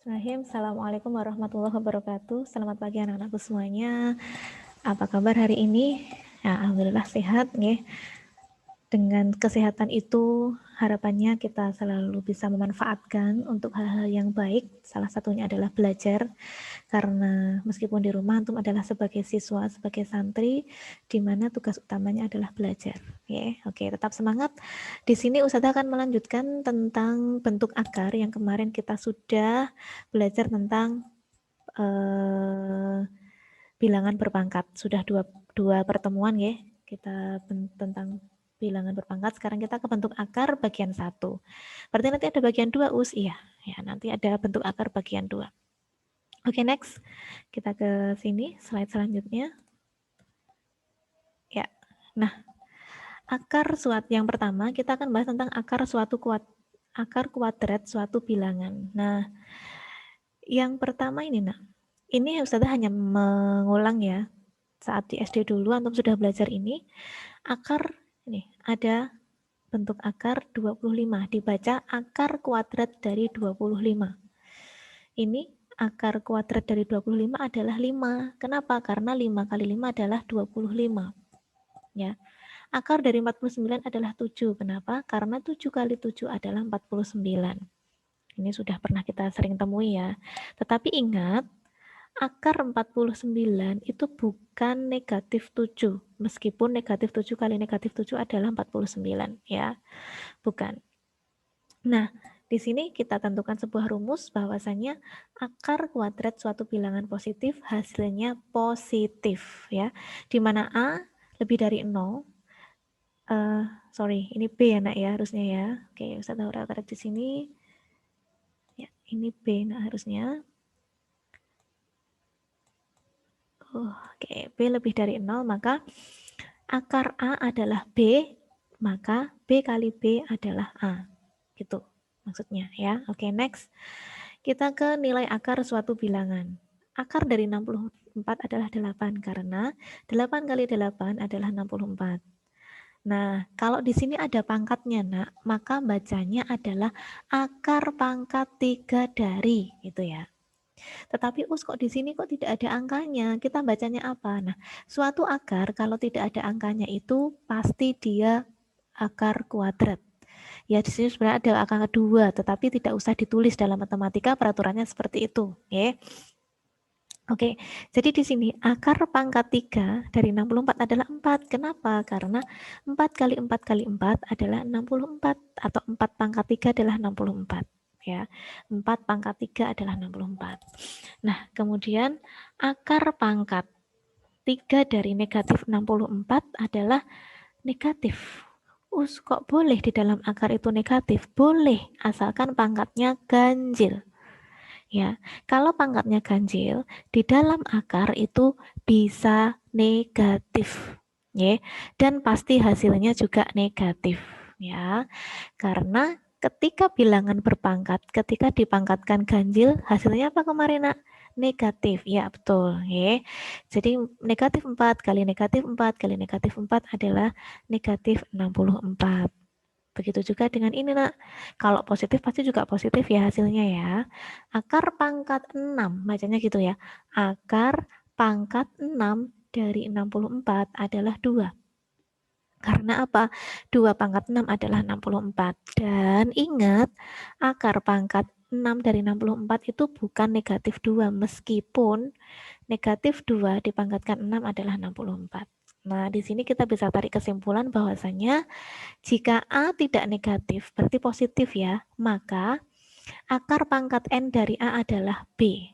Bismillahirrahmanirrahim. Assalamualaikum warahmatullahi wabarakatuh. Selamat pagi anak-anakku semuanya. Apa kabar hari ini? Ya, alhamdulillah sehat nggih. Dengan kesehatan itu harapannya kita selalu bisa memanfaatkan untuk hal-hal yang baik. Salah satunya adalah belajar. Karena meskipun di rumah antum adalah sebagai siswa, sebagai santri, di mana tugas utamanya adalah belajar. Oke, tetap semangat. Di sini Ustazah akan melanjutkan tentang bentuk akar yang kemarin kita sudah belajar tentang bilangan berpangkat. Sudah dua pertemuan ya, kita tentang bilangan berpangkat. Sekarang kita ke bentuk akar bagian 1. Berarti nanti ada bagian 2, Iya. Ya, nanti ada bentuk akar bagian 2. Oke, next. Kita ke sini, slide selanjutnya. Ya. Nah, akar yang pertama kita akan bahas tentang akar kuadrat suatu bilangan. Nah, yang pertama ini, ini Ustazah hanya mengulang ya. Saat di SD dulu antum sudah belajar ini. Akar ini ada bentuk akar 25, dibaca akar kuadrat dari 25. Ini akar kuadrat dari 25 adalah 5. Kenapa? Karena 5 kali 5 adalah 25. Ya. Akar dari 49 adalah 7. Kenapa? Karena 7 kali 7 adalah 49. Ini sudah pernah kita sering temui ya. Tetapi ingat, akar 49 itu bukan negatif 7. Meskipun negatif 7 kali negatif 7 adalah 49. Ya, bukan. Nah, di sini kita tentukan sebuah rumus bahwasanya akar kuadrat suatu bilangan positif hasilnya positif ya. Di mana A lebih dari 0. Sorry, ini B ya nak ya harusnya ya. Oke, Ustaz Laura koreksi di sini. Ya, ini B nah harusnya. Oke, B lebih dari 0 maka akar A adalah B, maka B kali B adalah A. Gitu maksudnya ya. Oke, next. Kita ke nilai akar suatu bilangan. Akar dari 64 adalah 8 karena 8 kali 8 adalah 64. Nah, kalau di sini ada pangkatnya, Nak, maka bacanya adalah akar pangkat 3 dari, gitu ya. Tetapi kok di sini kok tidak ada angkanya? Kita bacanya apa? Nah, suatu akar kalau tidak ada angkanya itu pasti dia akar kuadrat. Ya, di sini sebenarnya ada angka 2, tetapi tidak usah ditulis dalam matematika, peraturannya seperti itu, ya. Oke, jadi di sini akar pangkat 3 dari 64 adalah 4. Kenapa? Karena 4 kali 4 kali 4 adalah 64, atau 4 pangkat 3 adalah 64. Ya, 4 pangkat 3 adalah 64. Nah, kemudian akar pangkat 3 dari negatif 64 adalah negatif. Kok boleh di dalam akar itu negatif? Boleh, asalkan pangkatnya ganjil. Ya, kalau pangkatnya ganjil, di dalam akar itu bisa negatif. Ya, dan pasti hasilnya juga negatif. Ya, karena ketika bilangan berpangkat, ketika dipangkatkan ganjil, hasilnya apa kemarin, Nak? Negatif. Ya, betul. Ya. Jadi negatif 4 kali negatif 4 kali negatif 4 adalah negatif 64. Begitu juga dengan ini, Nak. Kalau positif pasti juga positif ya hasilnya ya. Akar pangkat 6, bacanya gitu ya. Akar pangkat 6 dari 64 adalah 2. Karena apa? 2 pangkat 6 adalah 64. Dan ingat, akar pangkat 6 dari 64 itu bukan negatif 2, meskipun negatif 2 dipangkatkan 6 adalah 64. Nah, di sini kita bisa tarik kesimpulan bahwasanya jika A tidak negatif, berarti positif ya, maka akar pangkat N dari A adalah B.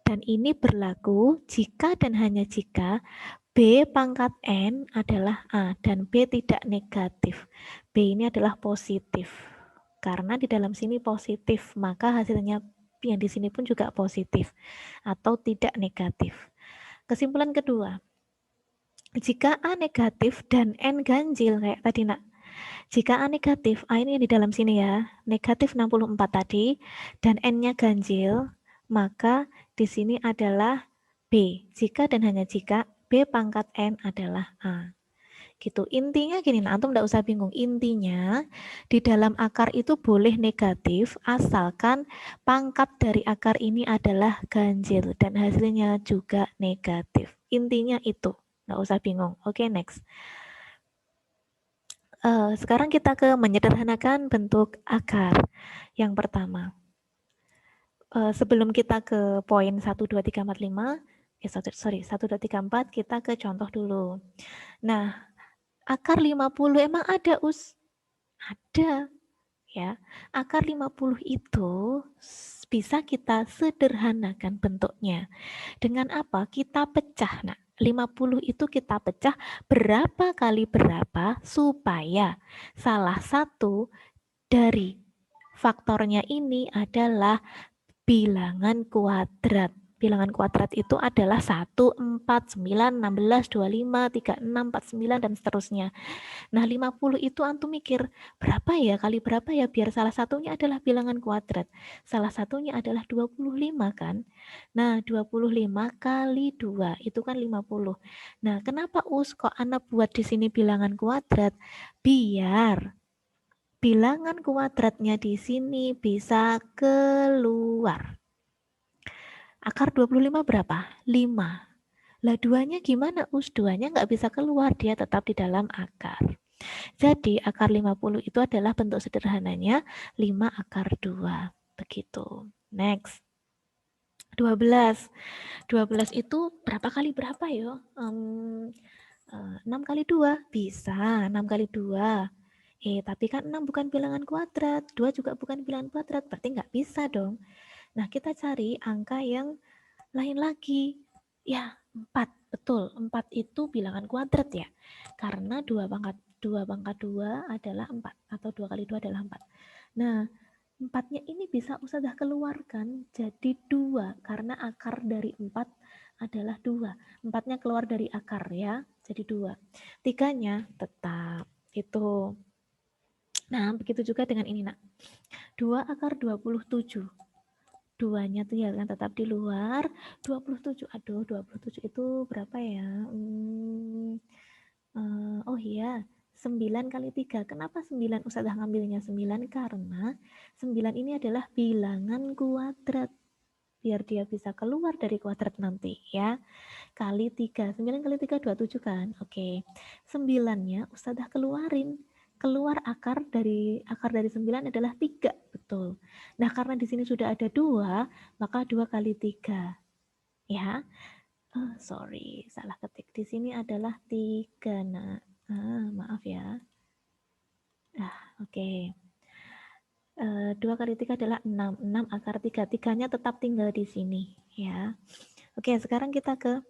Dan ini berlaku jika dan hanya jika B pangkat N adalah A dan B tidak negatif. B ini adalah positif. Karena di dalam sini positif, maka hasilnya yang di sini pun juga positif atau tidak negatif. Kesimpulan kedua, jika A negatif dan N ganjil kayak tadi, Nak. Jika A negatif, A ini di dalam sini ya, negatif 64 tadi, dan N-nya ganjil, maka di sini adalah B. Jika dan hanya jika B pangkat N adalah A. Gitu. Intinya gini, nah, antum enggak usah bingung. Intinya di dalam akar itu boleh negatif asalkan pangkat dari akar ini adalah ganjil dan hasilnya juga negatif. Intinya itu, enggak usah bingung. Oke, next. Sekarang kita ke menyederhanakan bentuk akar. Yang pertama, sebelum kita ke poin 1, 2, 3, 4, 5, 1, 2, 3, 4, kita ke contoh dulu. Nah, akar 50 emang ada, Us? Ada, ya. Akar 50 itu bisa kita sederhanakan bentuknya. Dengan apa? Kita pecah, Nak. 50 itu kita pecah berapa kali berapa supaya salah satu dari faktornya ini adalah bilangan kuadrat. Bilangan kuadrat itu adalah 1, 4, 9, 16, 25, 36, 49, dan seterusnya. Nah, 50 itu antum mikir, berapa ya kali berapa ya biar salah satunya adalah bilangan kuadrat. Salah satunya adalah 25 kan. Nah, 25 kali 2 itu kan 50. Nah, kenapa Us kok Ana buat di sini bilangan kuadrat? Biar bilangan kuadratnya di sini bisa keluar. Akar 25 berapa? 5. Lah duanya gimana Us? Duanya nggak bisa keluar, dia tetap di dalam akar. Jadi akar 50 itu adalah bentuk sederhananya 5 akar 2. Begitu. Next. 12. 12 itu berapa kali berapa ya? 6 kali 2. Bisa, 6 kali 2. Tapi kan 6 bukan bilangan kuadrat. 2 juga bukan bilangan kuadrat. Berarti nggak bisa dong. Nah, kita cari angka yang lain lagi. Ya, 4. Betul, 4 itu bilangan kuadrat ya. Karena 2 pangkat 2 adalah 4. Atau 2 kali 2 adalah 4. Nah, 4-nya ini bisa Ustazah keluarkan jadi 2. Karena akar dari 4 adalah 2. 4-nya keluar dari akar ya, jadi 2. 3-nya tetap. Itu. Nah, begitu juga dengan ini, Nak. 2 akar 27. 2-nya tuh ya kan tetap di luar. 27. Aduh, 27 itu berapa ya? Oh iya, 9 kali 3. Kenapa 9 Ustazah ngambilnya 9? Karena 9 ini adalah bilangan kuadrat. Biar dia bisa keluar dari kuadrat nanti ya. Kali 3. 9 kali 3 27 kan? Oke. 9-nya Ustazah keluarin. Keluar akar dari 9 adalah 3, betul. Nah, karena di sini sudah ada 2, maka 2 kali 3. Ya. Sorry, salah ketik. Di sini adalah 3, Nak. Maaf ya. Oke. 2 kali 3 adalah 6. 6 akar 3. 3-nya tetap tinggal di sini ya. Oke, sekarang kita ke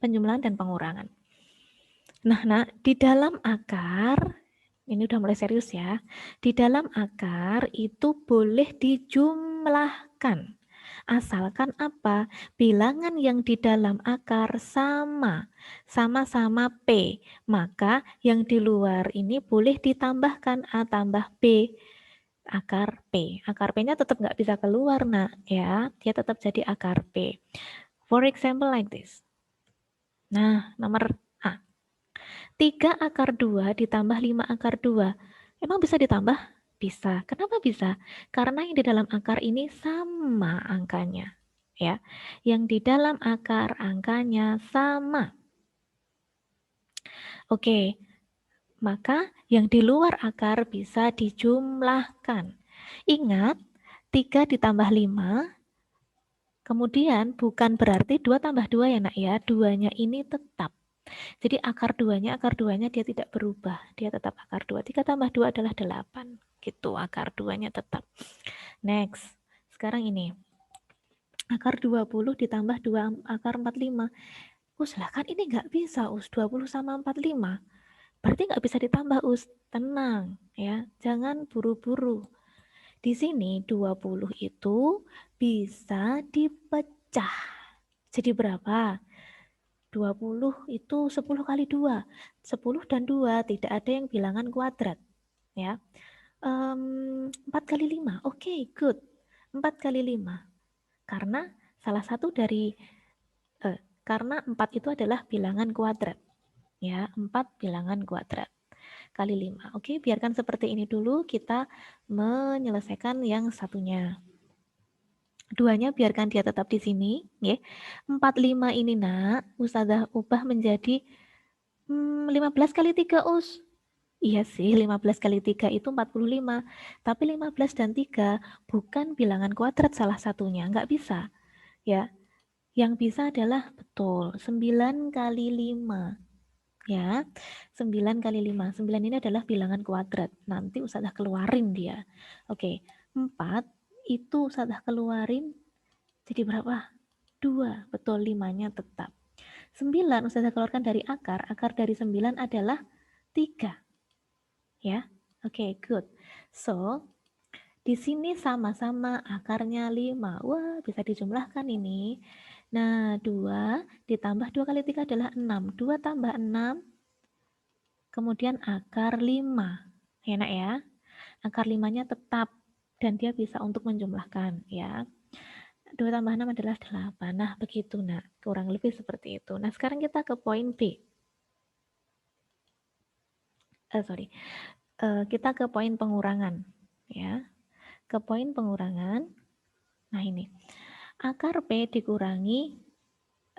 penjumlahan dan pengurangan. Nah, di dalam akar, ini udah mulai serius ya. Di dalam akar itu boleh dijumlahkan. Asalkan apa? Bilangan yang di dalam akar sama-sama P. Maka yang di luar ini boleh ditambahkan A tambah B. Akar P. Akar P-nya tetap nggak bisa keluar, Nak. Ya, dia tetap jadi akar P. For example like this. Nah, nomor A. 3 akar 2 ditambah 5 akar 2. Emang bisa ditambah? Bisa. Kenapa bisa? Karena yang di dalam akar ini sama angkanya. Ya, yang di dalam akar angkanya sama. Oke, maka yang di luar akar bisa dijumlahkan. Ingat, 3 ditambah 5, kemudian bukan berarti 2 tambah 2 ya Nak ya, 2-nya ini tetap. Jadi akar 2-nya dia tidak berubah, dia tetap akar 2. 3 tambah 2 adalah 8, gitu, akar 2-nya tetap. Next, sekarang ini, akar 20 ditambah 2 akar 45. Lah kan ini nggak bisa, 20 sama 45. Berarti nggak bisa ditambah, Tenang ya, jangan buru-buru. Di sini 20 itu bisa dipecah. Jadi berapa? 20 itu 10 kali 2. 10 dan 2 tidak ada yang bilangan kuadrat. Ya. 4 kali 5. Oke, good. 4 kali 5. Karena salah satu dari karena 4 itu adalah bilangan kuadrat. Ya, 4 bilangan kuadrat kali 5. Oke, biarkan seperti ini dulu, kita menyelesaikan yang satunya. Duanya biarkan dia tetap di sini, ya. 45 ini nak, Ustazah ubah menjadi 15 kali 3 Us. Iya sih, 15 kali 3 itu 45. Tapi 15 dan 3 bukan bilangan kuadrat salah satunya, nggak bisa. Ya, yang bisa adalah betul 9 kali 5. Ya, 9 kali 5. 9 ini adalah bilangan kuadrat. Nanti Ustazah keluarin dia. Oke, 4 itu Ustazah keluarin jadi berapa? 2. Betul, 5-nya tetap. 9 Ustazah keluarkan dari akar. Akar dari 9 adalah 3. Ya, oke, good. So, di sini sama-sama akarnya 5. Wah, bisa dijumlahkan ini. Nah, 2 ditambah 2 kali 3 adalah 6. 2 tambah 6, kemudian akar 5. Enak ya? Akar 5-nya tetap. Dan dia bisa untuk menjumlahkan. Ya. 2 tambah 6 adalah 8. Nah, begitu nak. Kurang lebih seperti itu. Nah, sekarang kita ke poin B. Kita ke poin pengurangan. Ya. Ke poin pengurangan. Nah, ini. Akar P dikurangi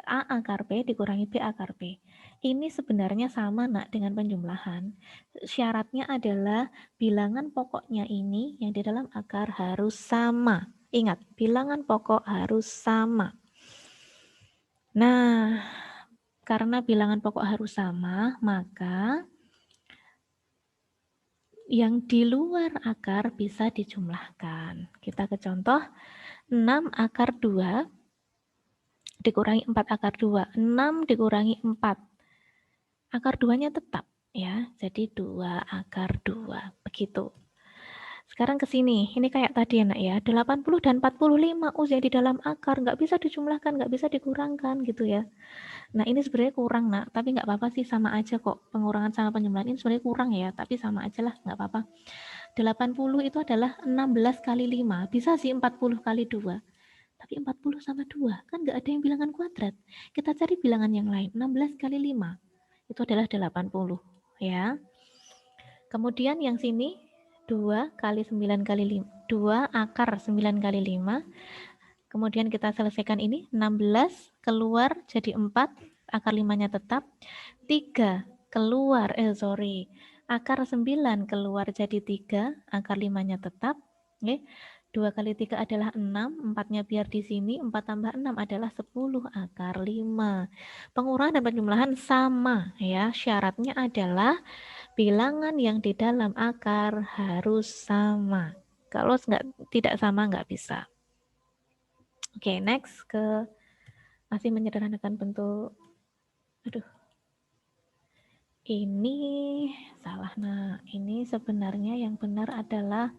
A akar P dikurangi B akar P. Ini sebenarnya sama nak dengan penjumlahan. Syaratnya adalah bilangan pokoknya ini yang di dalam akar harus sama. Ingat, bilangan pokok harus sama. Nah, karena bilangan pokok harus sama, maka yang di luar akar bisa dijumlahkan. Kita ke contoh, 6 akar 2 dikurangi 4 akar 2. 6 dikurangi 4. Akar 2-nya tetap ya. Jadi 2 akar 2. Begitu. Sekarang ke sini. Ini kayak tadi ya nak ya. 80 dan 45 yang di dalam akar. Nggak bisa dijumlahkan, nggak bisa dikurangkan gitu ya. Nah ini sebenarnya kurang nak. Tapi nggak apa-apa sih, sama aja kok. Pengurangan sama penjumlahan ini sebenarnya kurang ya. Tapi sama aja lah, nggak apa-apa. 80 itu adalah 16 kali 5. Bisa sih 40 kali 2. Tapi 40 sama 2 kan nggak ada yang bilangan kuadrat. Kita cari bilangan yang lain. 16 kali 5 itu adalah 80 ya. Kemudian yang sini 2 kali 9 kali 5. 2 akar 9 kali 5. Kemudian kita selesaikan ini 16 keluar jadi 4, akar 5-nya tetap. 3 keluar akar 9 keluar jadi 3, akar 5-nya tetap. Oke. 2 kali 3 adalah 6, 4-nya biar di sini, 4 tambah 6 adalah 10 akar 5. Pengurangan dan penjumlahan sama ya, syaratnya adalah bilangan yang di dalam akar harus sama. Kalau tidak sama nggak bisa. Oke, next ke masih menyederhanakan bentuk. Aduh. Ini salah. Nah, ini sebenarnya yang benar adalah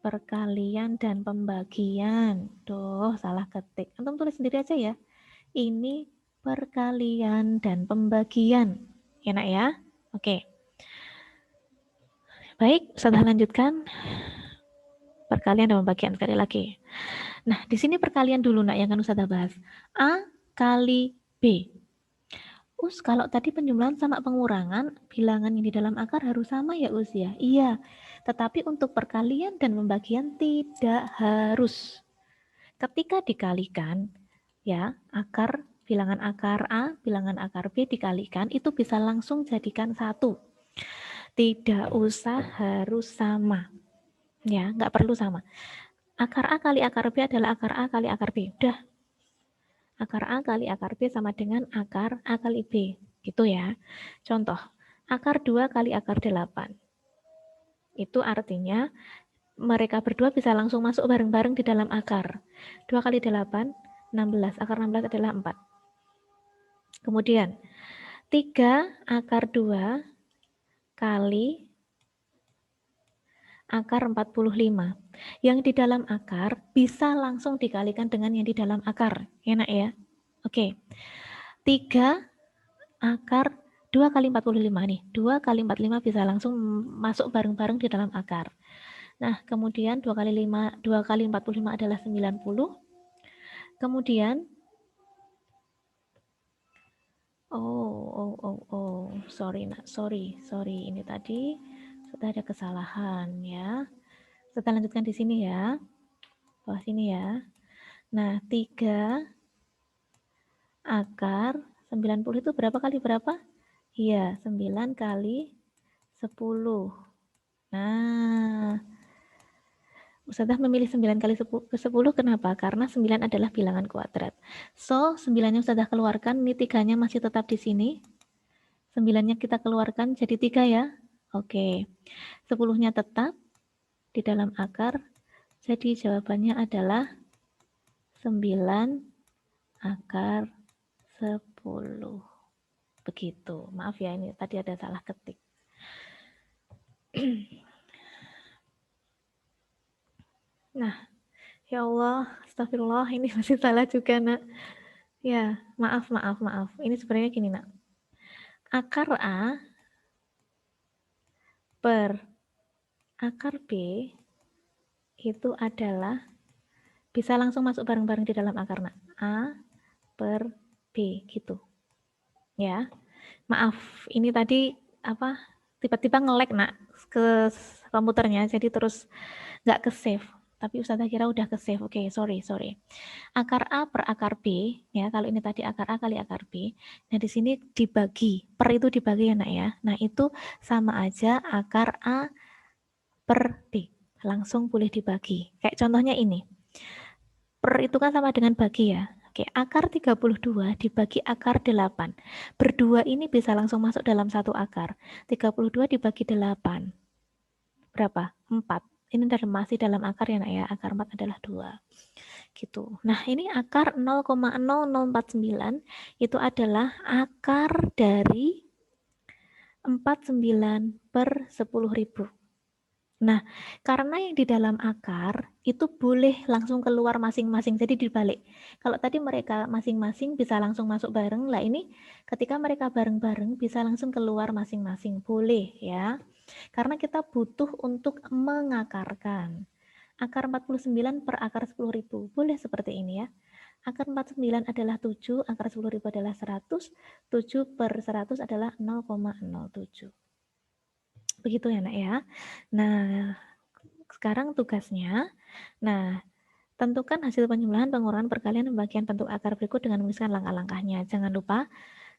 perkalian dan pembagian. Duh, salah ketik. Antum tulis sendiri aja ya. Ini perkalian dan pembagian. Enak ya? Oke. Baik, setelah lanjutkan perkalian dan pembagian sekali lagi. Nah, di sini perkalian dulu nak yang akan Ustazah bahas. A kali B. Kalau tadi penjumlahan sama pengurangan, bilangan yang di dalam akar harus sama ya Us ya? Iya, tetapi untuk perkalian dan pembagian tidak harus. Ketika dikalikan, ya, bilangan akar A, bilangan akar B dikalikan, itu bisa langsung jadikan 1. Tidak usah harus sama. Ya, nggak perlu sama. Akar A kali akar B adalah akar A kali akar B. Udah. Akar A kali akar B sama dengan akar A kali B. Gitu ya. Contoh, akar 2 kali akar 8. Itu artinya mereka berdua bisa langsung masuk bareng-bareng di dalam akar. 2 kali 8, 16. Akar 16 adalah 4. Kemudian, 3 akar 2 kali akar 45. Yang di dalam akar bisa langsung dikalikan dengan yang di dalam akar. Enak ya? Oke. 3 akar 2 kali 45 nih. 2 kali 45 bisa langsung masuk bareng-bareng di dalam akar. Nah, kemudian 2 kali 45 adalah 90. Kemudian Sorry nak, sorry. Ini tadi sudah ada kesalahan ya. Kita lanjutkan di sini ya. Bawah sini ya. Nah, 3 akar 90 itu berapa kali berapa? Iya, 9 kali 10. Nah, Ustazah memilih 9 kali 10 kenapa? Karena 9 adalah bilangan kuadrat. So, 9-nya Ustazah keluarkan, ini 3-nya masih tetap di sini. 9-nya kita keluarkan jadi 3 ya. Oke. 10-nya tetap di dalam akar. Jadi jawabannya adalah 9 akar 10. Begitu. Maaf ya, ini tadi ada salah ketik. Nah, ya Allah, astagfirullah, ini masih salah juga, nak. Ya, maaf. Ini sebenarnya gini, nak. Akar A per akar B itu adalah, bisa langsung masuk bareng-bareng di dalam akar, nak. A per B, gitu. Ya, maaf, ini tadi apa? Tiba-tiba nge-lag, nak, ke komputernya, jadi terus nggak ke save. Tapi Ustazah kira udah ke save. Oke, sorry. Akar A per akar B, ya, kalau ini tadi akar A kali akar B. Nah, di sini dibagi, per itu dibagi ya, nak ya. Nah, itu sama aja akar A per B. Langsung boleh dibagi. Kayak contohnya ini. Per itu kan sama dengan bagi ya. Oke, akar 32 dibagi akar 8. Berdua ini bisa langsung masuk dalam satu akar. 32 dibagi 8. Berapa? 4. Ini masih dalam akar ya, nak ya. Akar 4 adalah 2. Gitu. Nah, ini akar 0,0049 itu adalah akar dari 49 per 10.000. Nah, karena yang di dalam akar itu boleh langsung keluar masing-masing, jadi dibalik. Kalau tadi mereka masing-masing bisa langsung masuk bareng, lah ini ketika mereka bareng-bareng bisa langsung keluar masing-masing, boleh ya. Karena kita butuh untuk mengakarkan. Akar 49 per akar 10.000, boleh seperti ini ya. Akar 49 adalah 7, akar 10.000 adalah 100, 7 per 100 adalah 0,07. Begitu ya, nak ya. Nah, sekarang tugasnya. Nah, tentukan hasil penjumlahan, pengurangan, perkalian, pembagian bentuk akar berikut dengan menuliskan langkah-langkahnya. Jangan lupa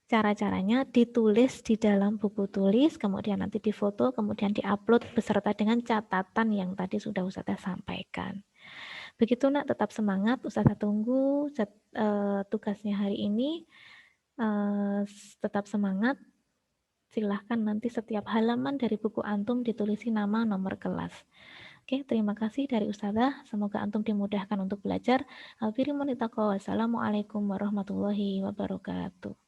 cara-caranya ditulis di dalam buku tulis, kemudian nanti difoto, kemudian diupload beserta dengan catatan yang tadi sudah Ustazah sampaikan. Begitu, nak, tetap semangat. Ustazah tunggu tugasnya hari ini. Tetap semangat. Silahkan nanti setiap halaman dari buku antum ditulisi nama, nomor kelas. Oke, terima kasih dari Ustazah. Semoga antum dimudahkan untuk belajar. Wassalamualaikum warahmatullahi wabarakatuh.